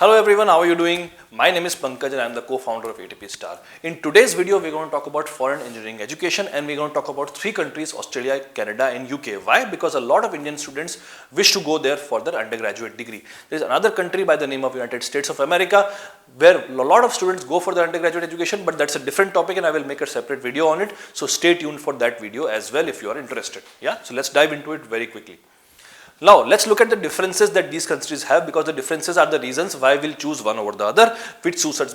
Hello everyone, how are you doing? My name is Pankaj and I am the co-founder of ATP Star. In today's video, we're going to talk about foreign engineering education and we're going to talk about three countries, Australia, Canada and UK. Why? Because a lot of Indian students wish to go there for their undergraduate degree. There is another country by the name of United States of America where a lot of students go for their undergraduate education, but that's a different topic and I will make a separate video on it. So stay tuned for that video as well if you are interested. Yeah, so let's dive into it very quickly. Now, let's look at the differences that these countries have, because the differences are the reasons why we'll choose one over the other, which suits us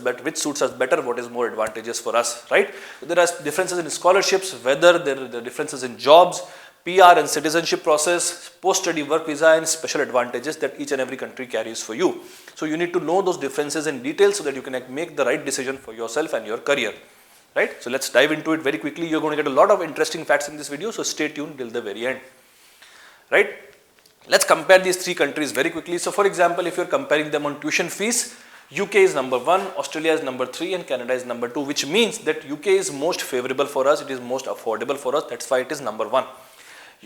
better, what is more advantageous for us, right? There are differences in scholarships, whether there are differences in jobs, PR and citizenship process, post-study work visa and special advantages that each and every country carries for you. So, you need to know those differences in detail so that you can make the right decision for yourself and your career, right? So, let's dive into it very quickly. You're going to get a lot of interesting facts in this video, so stay tuned till the very end, right? Let's compare these three countries very quickly. So, for example, if you're comparing them on tuition fees, UK is number 1, Australia is number 3 and Canada is number 2, which means that UK is most favorable for us, it is most affordable for us, that's why it is number 1.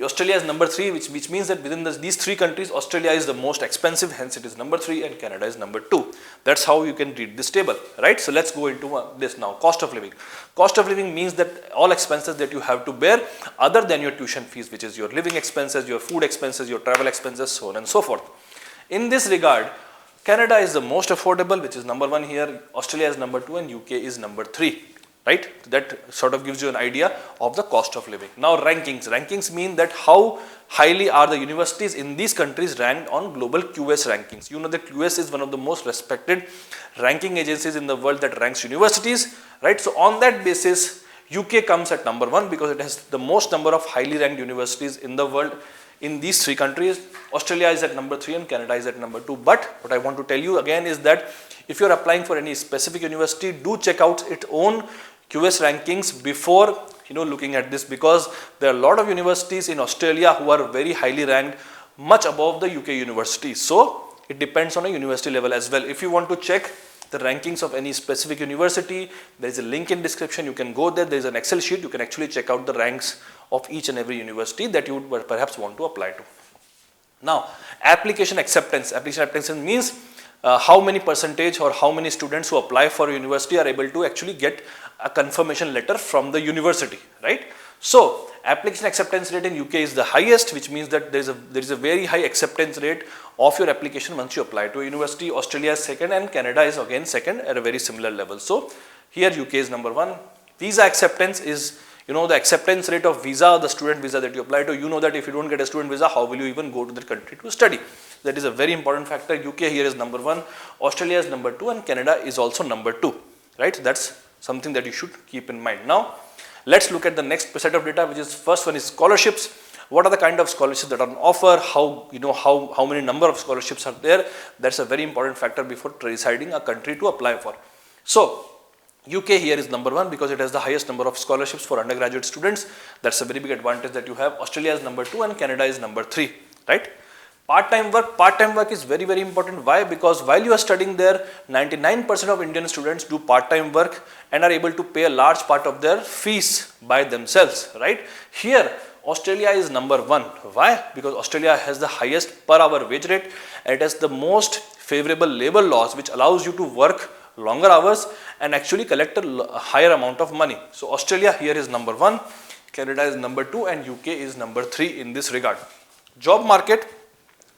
Australia is number 3, which means that within these three countries, Australia is the most expensive, hence it is number 3 and Canada is number 2. That's how you can read this table, right? So, let's go into this now. Cost of living. Cost of living means that all expenses that you have to bear other than your tuition fees, which is your living expenses, your food expenses, your travel expenses, so on and so forth. In this regard, Canada is the most affordable, which is number 1 here, Australia is number 2 and UK is number 3. Right? That sort of gives you an idea of the cost of living. Now, rankings. Rankings mean that how highly are the universities in these countries ranked on global QS rankings. You know that QS is one of the most respected ranking agencies in the world that ranks universities. Right? So, on that basis, UK comes at number 1 because it has the most number of highly ranked universities in the world in these three countries. Australia is at number 3 and Canada is at number 2. But what I want to tell you again is that if you are applying for any specific university, do check out its own QS rankings before looking at this, because there are a lot of universities in Australia who are very highly ranked, much above the UK universities. So it depends on a university level as well. If you want to check the rankings of any specific university, there is a link in description. You can go there. There is an Excel sheet. You can actually check out the ranks of each and every university that you would perhaps want to apply to. Now, application acceptance. Application acceptance means how many percentage or how many students who apply for a university are able to actually get a confirmation letter from the university, right? So, application acceptance rate in UK is the highest, which means that there is a very high acceptance rate of your application once you apply to a university. Australia is second and Canada is again second at a very similar level. So, here UK is number 1. Visa acceptance is the acceptance rate of visa, the student visa that you apply to. You know that if you don't get a student visa, how will you even go to that country to study? That is a very important factor. UK here is number 1, Australia is number 2 and Canada is also number 2, right? That's something that you should keep in mind. Now, let's look at the next set of data, which is first one is scholarships. What are the kind of scholarships that are on offer? How many number of scholarships are there? That's a very important factor before deciding a country to apply for. So, UK here is number 1 because it has the highest number of scholarships for undergraduate students. That's a very big advantage that you have. Australia is number 2 and Canada is number 3, right? Part-time work is very, very important. Why? Because while you are studying there, 99% of Indian students do part-time work and are able to pay a large part of their fees by themselves, right? Here, Australia is number 1. Why? Because Australia has the highest per hour wage rate and it has the most favorable labor laws, which allows you to work longer hours and actually collect a higher amount of money. So, Australia here is number 1, Canada is number 2 and UK is number 3 in this regard. Job market.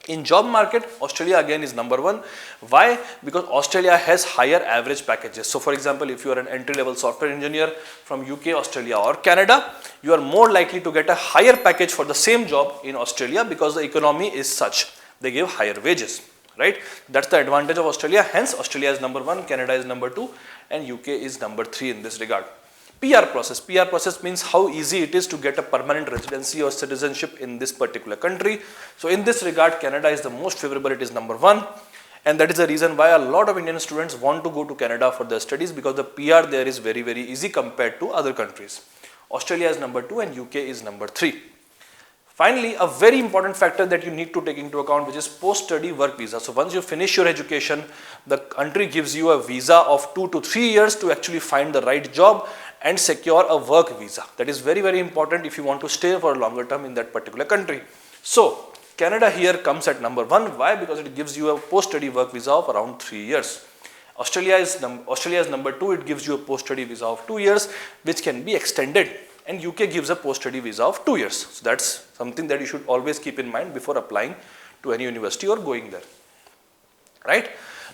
In job market, Australia again is number 1. Why? Because Australia has higher average packages. So, for example, if you are an entry-level software engineer from UK, Australia or Canada, you are more likely to get a higher package for the same job in Australia because the economy is such. They give higher wages, right? That's the advantage of Australia. Hence, Australia is number 1, Canada is number 2 and UK is number 3 in this regard. PR process. PR process means how easy it is to get a permanent residency or citizenship in this particular country. So, in this regard, Canada is the most favorable, it is number 1 and that is the reason why a lot of Indian students want to go to Canada for their studies, because the PR there is very, very easy compared to other countries. Australia is number 2 and UK is number 3. Finally, a very important factor that you need to take into account, which is post-study work visa. So, once you finish your education, the country gives you a visa of 2 to 3 years to actually find the right job and secure a work visa. That is very, very important if you want to stay for a longer term in that particular country. So, Canada here comes at number 1. Why? Because it gives you a post-study work visa of around 3 years. Australia is number 2. It gives you a post-study visa of 2 years, which can be extended. And UK gives a post-study visa of 2 years. So that's something that you should always keep in mind before applying to any university or going there. Right?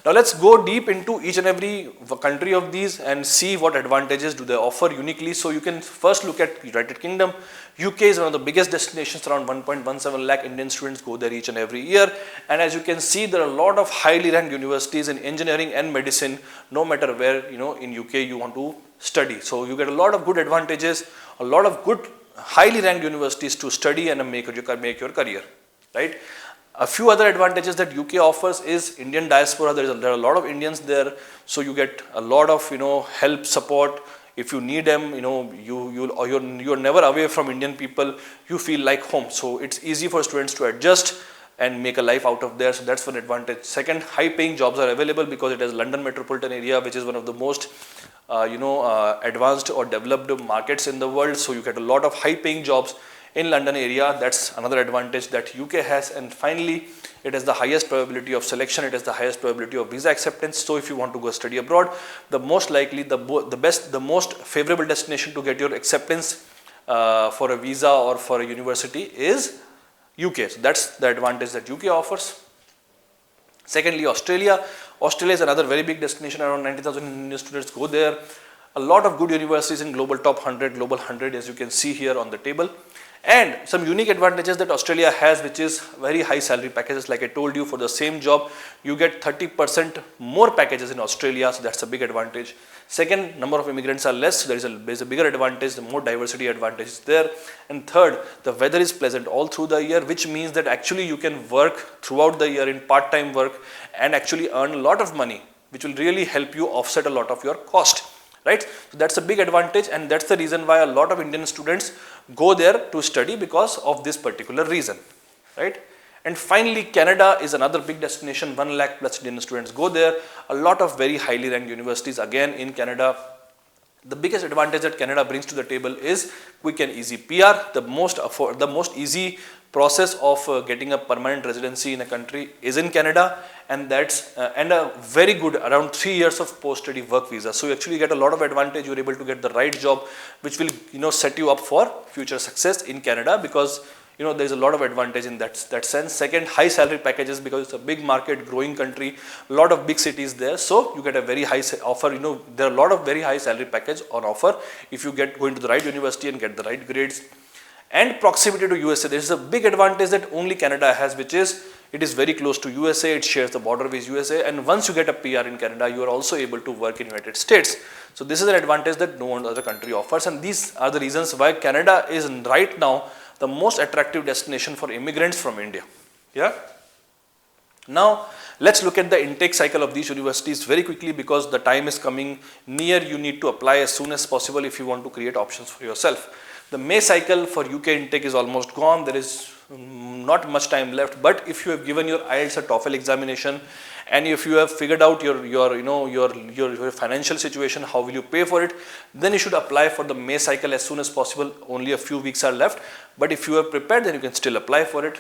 Now let's go deep into each and every country of these and see what advantages do they offer uniquely. So you can first look at United Kingdom. UK is one of the biggest destinations. Around 1.17 lakh Indian students go there each and every year. And as you can see, there are a lot of highly ranked universities in engineering and medicine, no matter where in UK you want to study. So you get a lot of good advantages, a lot of good highly ranked universities to study and make your career. Right? A few other advantages that UK offers is Indian diaspora. There are a lot of Indians there, so you get a lot of help, support. If you need them, you're never away from Indian people. You feel like home. So it's easy for students to adjust and make a life out of there. So that's one advantage. Second, high-paying jobs are available because it has London metropolitan area, which is one of the most advanced or developed markets in the world. So you get a lot of high-paying jobs in London area. That's another advantage that UK has. And finally, it has the highest probability of selection. It has the highest probability of visa acceptance. So if you want to go study abroad, the most likely, the most favorable destination to get your acceptance for a visa or for a university is UK. So that's the advantage that UK offers. Secondly, Australia. Australia is another very big destination. Around 90,000 Indian students go there. A lot of good universities in global top 100, global 100, as you can see here on the table. And some unique advantages that Australia has, which is very high salary packages. Like I told you, for the same job, you get 30% more packages in Australia. So that's a big advantage. Second, number of immigrants are less. So there's a bigger advantage, the more diversity advantage is there. And third, the weather is pleasant all through the year, which means that actually you can work throughout the year in part-time work and actually earn a lot of money, which will really help you offset a lot of your cost. Right? So that's a big advantage, and that's the reason why a lot of Indian students go there to study, because of this particular reason. Right? And finally, Canada is another big destination. 1 lakh plus Indian students go there. A lot of very highly ranked universities again in Canada. The biggest advantage that Canada brings to the table is quick and easy PR. The most easy process of getting a permanent residency in a country is in Canada, and that's and a very good around 3 years of post-study work visa. So you actually get a lot of advantage. You're able to get the right job, which will set you up for future success in Canada, because there's a lot of advantage in that sense. Second, high salary packages, because it's a big market, growing country, a lot of big cities there. So you get a very high offer. There are a lot of very high salary package on offer if you go into the right university and get the right grades. And proximity to USA. There is a big advantage that only Canada has, which is it is very close to USA. It shares the border with USA. And once you get a PR in Canada, you are also able to work in United States. So this is an advantage that no other country offers. And these are the reasons why Canada is right now the most attractive destination for immigrants from India. Yeah. Now let's look at the intake cycle of these universities very quickly, because the time is coming near. You need to apply as soon as possible if you want to create options for yourself. The May cycle for UK intake is almost gone. There is not much time left. But if you have given your IELTS or TOEFL examination, and if you have figured out your financial situation, how will you pay for it, then you should apply for the May cycle as soon as possible. Only a few weeks are left. But if you are prepared, then you can still apply for it.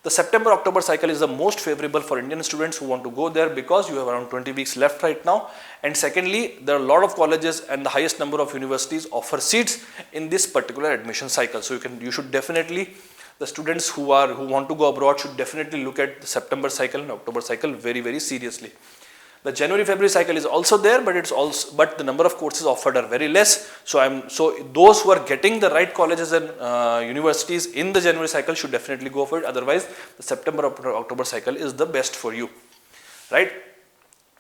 The September-October cycle is the most favorable for Indian students who want to go there, because you have around 20 weeks left right now. And secondly, there are a lot of colleges and the highest number of universities offer seats in this particular admission cycle. So you should definitely, the students who want to go abroad should definitely look at the September cycle and October cycle very, very seriously. The January-February cycle is also there, but the number of courses offered are very less. So those who are getting the right colleges and universities in the January cycle should definitely go for it. Otherwise, the September-October cycle is the best for you, right?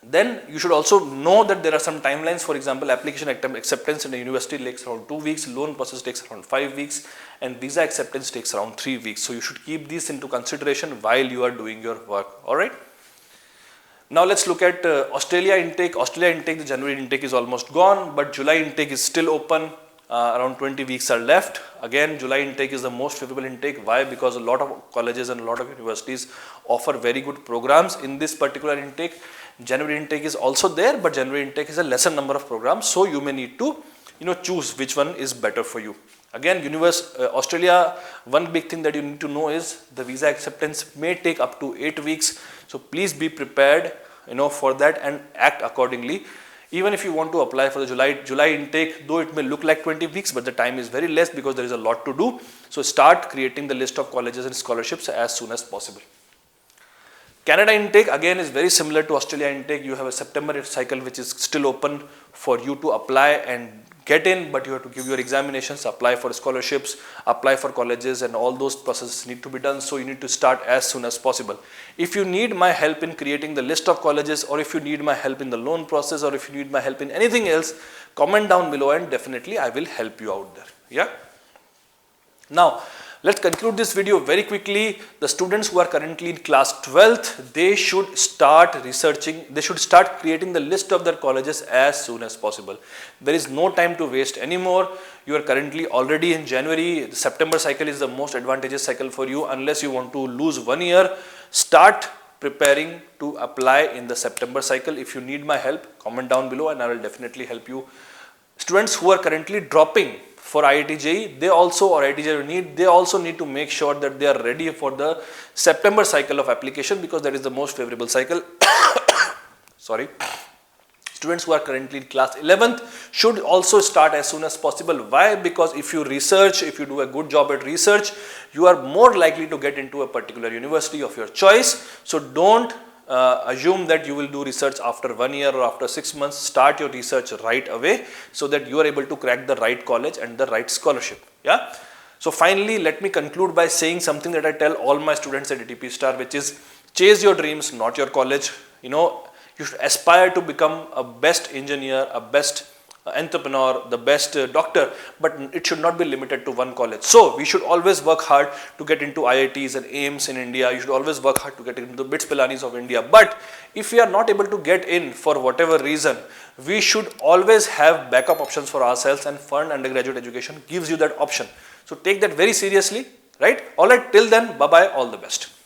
Then you should also know that there are some timelines. For example, application acceptance in the university takes around 2 weeks, loan process takes around 5 weeks, and visa acceptance takes around 3 weeks. So you should keep these into consideration while you are doing your work. All right. Now let's look at Australia intake. Australia intake, the January intake is almost gone, but July intake is still open. Around 20 weeks are left. Again, July intake is the most favorable intake. Why? Because a lot of colleges and a lot of universities offer very good programs in this particular intake. January intake is also there, but January intake is a lesser number of programs. So you may need to choose which one is better for you. Again, Australia, one big thing that you need to know is the visa acceptance may take up to 8 weeks. So please be prepared, for that and act accordingly. Even if you want to apply for the July intake, though it may look like 20 weeks, but the time is very less because there is a lot to do. So start creating the list of colleges and scholarships as soon as possible. Canada intake again is very similar to Australia intake. You have a September cycle which is still open for you to apply and get in, but you have to give your examinations, apply for scholarships, apply for colleges, and all those processes need to be done. So you need to start as soon as possible. If you need my help in creating the list of colleges, or if you need my help in the loan process, or if you need my help in anything else, comment down below and definitely I will help you out there. Yeah. Now, let's conclude this video very quickly. The students who are currently in class 12th, they should start researching, they should start creating the list of their colleges as soon as possible. There is no time to waste anymore. You are currently already in January. The September cycle is the most advantageous cycle for you unless you want to lose 1 year. Start preparing to apply in the September cycle. If you need my help, comment down below and I will definitely help you. Students who are currently dropping for IIT JEE, they also need to make sure that they are ready for the September cycle of application because that is the most favorable cycle. Sorry. Students who are currently in class 11th should also start as soon as possible. Why? Because if you research, if you do a good job at research, you are more likely to get into a particular university of your choice. So don't assume that you will do research after 1 year or after 6 months. Start your research right away so that you are able to crack the right college and the right scholarship. Yeah. So finally, let me conclude by saying something that I tell all my students at ATP Star, which is chase your dreams, not your college. You should aspire to become a best engineer, a best entrepreneur, the best doctor, but it should not be limited to one college. So we should always work hard to get into IITs and AIIMS in India. You should always work hard to get into the BITS Pilanis of India. But if we are not able to get in for whatever reason, we should always have backup options for ourselves, and foreign undergraduate education gives you that option. So take that very seriously, right? All right, till then, bye-bye, all the best.